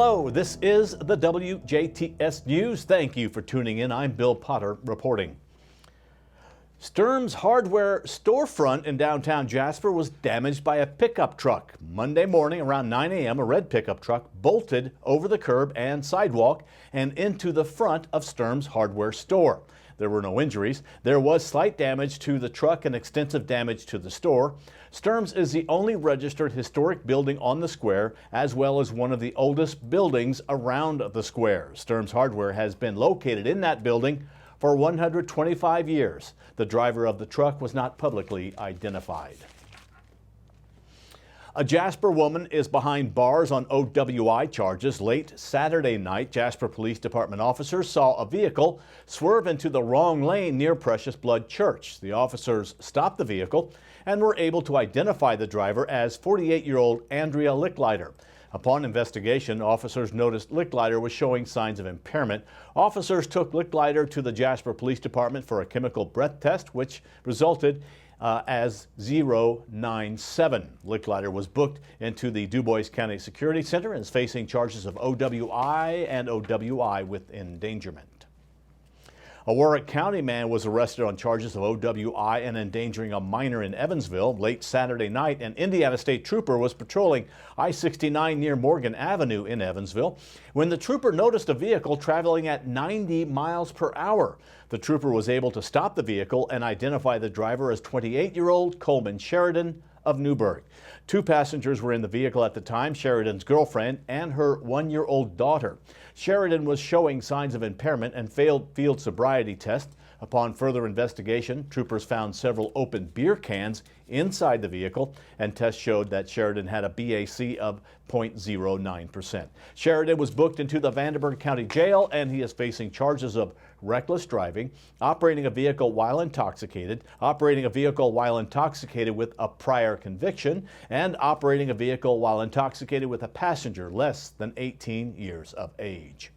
Hello, this is the WJTS News. Thank you for tuning in. I'm Bill Potter reporting. Sturm's hardware storefront in downtown Jasper was damaged by a pickup truck. Monday morning around 9 a.m., a red pickup truck bolted over the curb and sidewalk and into the front of Sturm's hardware store. There were no injuries. There was slight damage to the truck and extensive damage to the store. Sturm's is the only registered historic building on the square, as well as one of the oldest buildings around the square. Sturm's Hardware has been located in that building for 125 years. The driver of the truck was not publicly identified. A Jasper woman is behind bars on OWI charges. Late Saturday night, Jasper Police Department officers saw a vehicle swerve into the wrong lane near Precious Blood Church. The officers stopped the vehicle and were able to identify the driver as 48-year-old Andrea Licklider. Upon investigation, officers noticed Licklider was showing signs of impairment. Officers took Licklider to the Jasper Police Department for a chemical breath test, which resulted as 097. Licklider was booked into the DuBois County Security Center and is facing charges of OWI and OWI with endangerment. A Warwick County man was arrested on charges of OWI and endangering a minor in Evansville. Late Saturday night, an Indiana State Trooper was patrolling I-69 near Morgan Avenue in Evansville when the trooper noticed a vehicle traveling at 90 miles per hour. The trooper was able to stop the vehicle and identify the driver as 28-year-old Coleman Sheridan of Newburgh. Two passengers were in the vehicle at the time, Sheridan's girlfriend and her one-year-old daughter. Sheridan was showing signs of impairment and failed field sobriety test. Upon further investigation, troopers found several open beer cans inside the vehicle, and tests showed that Sheridan had a BAC of 0.09%. Sheridan was booked into the Vanderburgh County Jail, and he is facing charges of reckless driving, operating a vehicle while intoxicated with a prior conviction, and operating a vehicle while intoxicated with a passenger less than 18 years of age.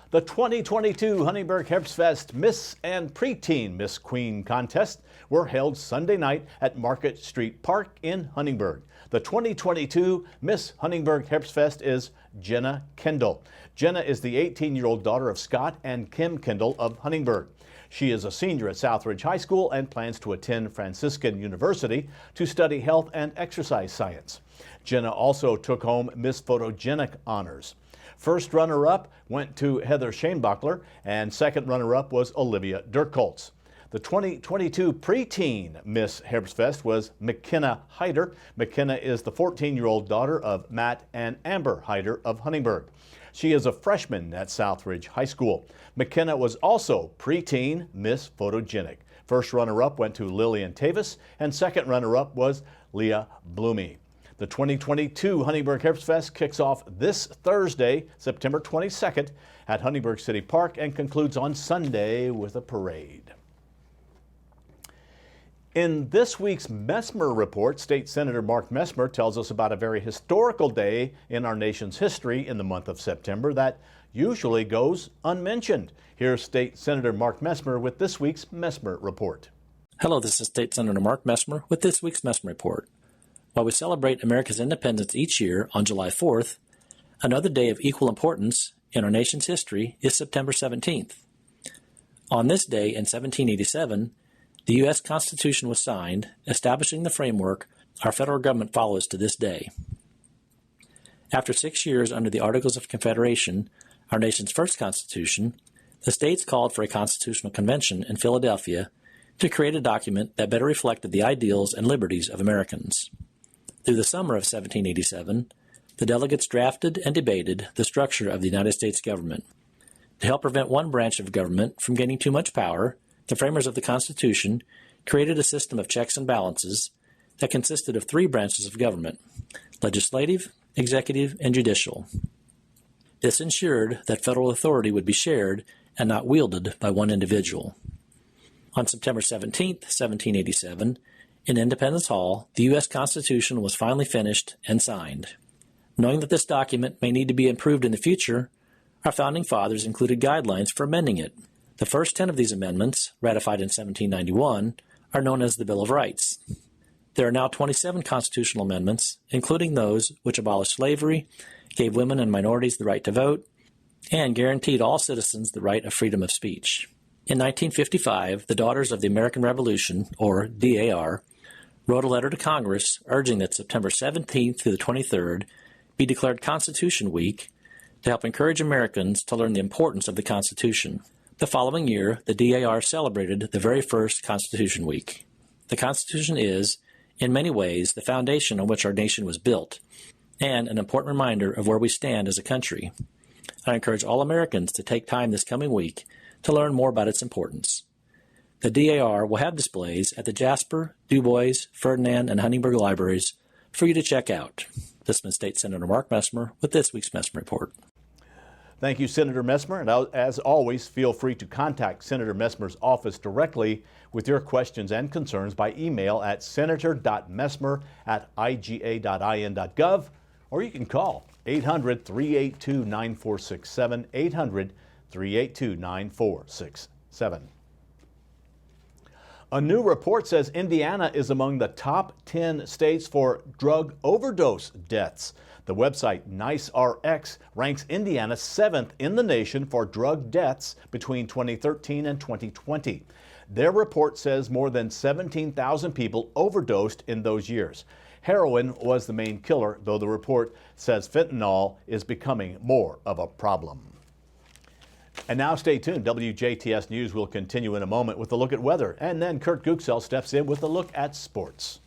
The 2022 Huntingburg Herbstfest Miss and Preteen Miss Queen contests were held Sunday night at Market Street Park in Huntingburg. The 2022 Miss Huntingburg Herbstfest is Jenna Kendall. Jenna is the 18-year-old daughter of Scott and Kim Kendall of Huntingburg. She is a senior at Southridge High School and plans to attend Franciscan University to study health and exercise science. Jenna also took home Miss Photogenic honors. First runner-up went to Heather Shanebuckler, and second runner-up was Olivia Dirkholtz. The 2022 preteen Miss Herbstfest was McKenna Hyder. McKenna is the 14-year-old daughter of Matt and Amber Hyder of Huntingburg. She is a freshman at Southridge High School. McKenna was also preteen Miss Photogenic. First runner-up went to Lillian Tavis, and second runner-up was Leah Bloomy. The 2022 Huntingburg Herbstfest kicks off this Thursday, September 22nd, at Huntingburg City Park and concludes on Sunday with a parade. In this week's Messmer Report, State Senator Mark Messmer tells us about a very historical day in our nation's history in the month of September that usually goes unmentioned. Here's State Senator Mark Messmer with this week's Messmer Report. Hello, this is State Senator Mark Messmer with this week's Messmer Report. While we celebrate America's independence each year on July 4th, another day of equal importance in our nation's history is September 17th. On this day in 1787, the U.S. Constitution was signed, establishing the framework our federal government follows to this day. After 6 years under the Articles of Confederation, our nation's first Constitution, the states called for a constitutional convention in Philadelphia to create a document that better reflected the ideals and liberties of Americans. Through the summer of 1787, the delegates drafted and debated the structure of the United States government. To help prevent one branch of government from gaining too much power, the framers of the Constitution created a system of checks and balances that consisted of three branches of government: legislative, executive, and judicial. This ensured that federal authority would be shared and not wielded by one individual. On September 17, 1787, in Independence Hall, the U.S. Constitution was finally finished and signed. Knowing that this document may need to be improved in the future, our Founding Fathers included guidelines for amending it. The first 10 of these amendments, ratified in 1791, are known as the Bill of Rights. There are now 27 constitutional amendments, including those which abolish slavery gave women and minorities the right to vote, and guaranteed all citizens the right of freedom of speech. In 1955, the Daughters of the American Revolution, or DAR, wrote a letter to Congress urging that September 17th through the 23rd be declared Constitution Week to help encourage Americans to learn the importance of the Constitution. The following year, the DAR celebrated the very first Constitution Week. The Constitution is, in many ways, the foundation on which our nation was built, and an important reminder of where we stand as a country. I encourage all Americans to take time this coming week to learn more about its importance. The DAR will have displays at the Jasper, DuBois, Ferdinand, and Huntingburg libraries for you to check out. This has been State Senator Mark Messmer with this week's Messmer Report. Thank you, Senator Messmer. And as always, feel free to contact Senator Messmer's office directly with your questions and concerns by email at senator.messmer@iga.in.gov, or you can call 800-382-9467, 800-382-9467. A new report says Indiana is among the top 10 states for drug overdose deaths. The website NiceRx ranks Indiana 7th in the nation for drug deaths between 2013 and 2020. Their report says more than 17,000 people overdosed in those years. Heroin was the main killer, though the report says fentanyl is becoming more of a problem. And now stay tuned. WJTS News will continue in a moment with a look at weather, and then Kurt Guxell steps in with a look at sports.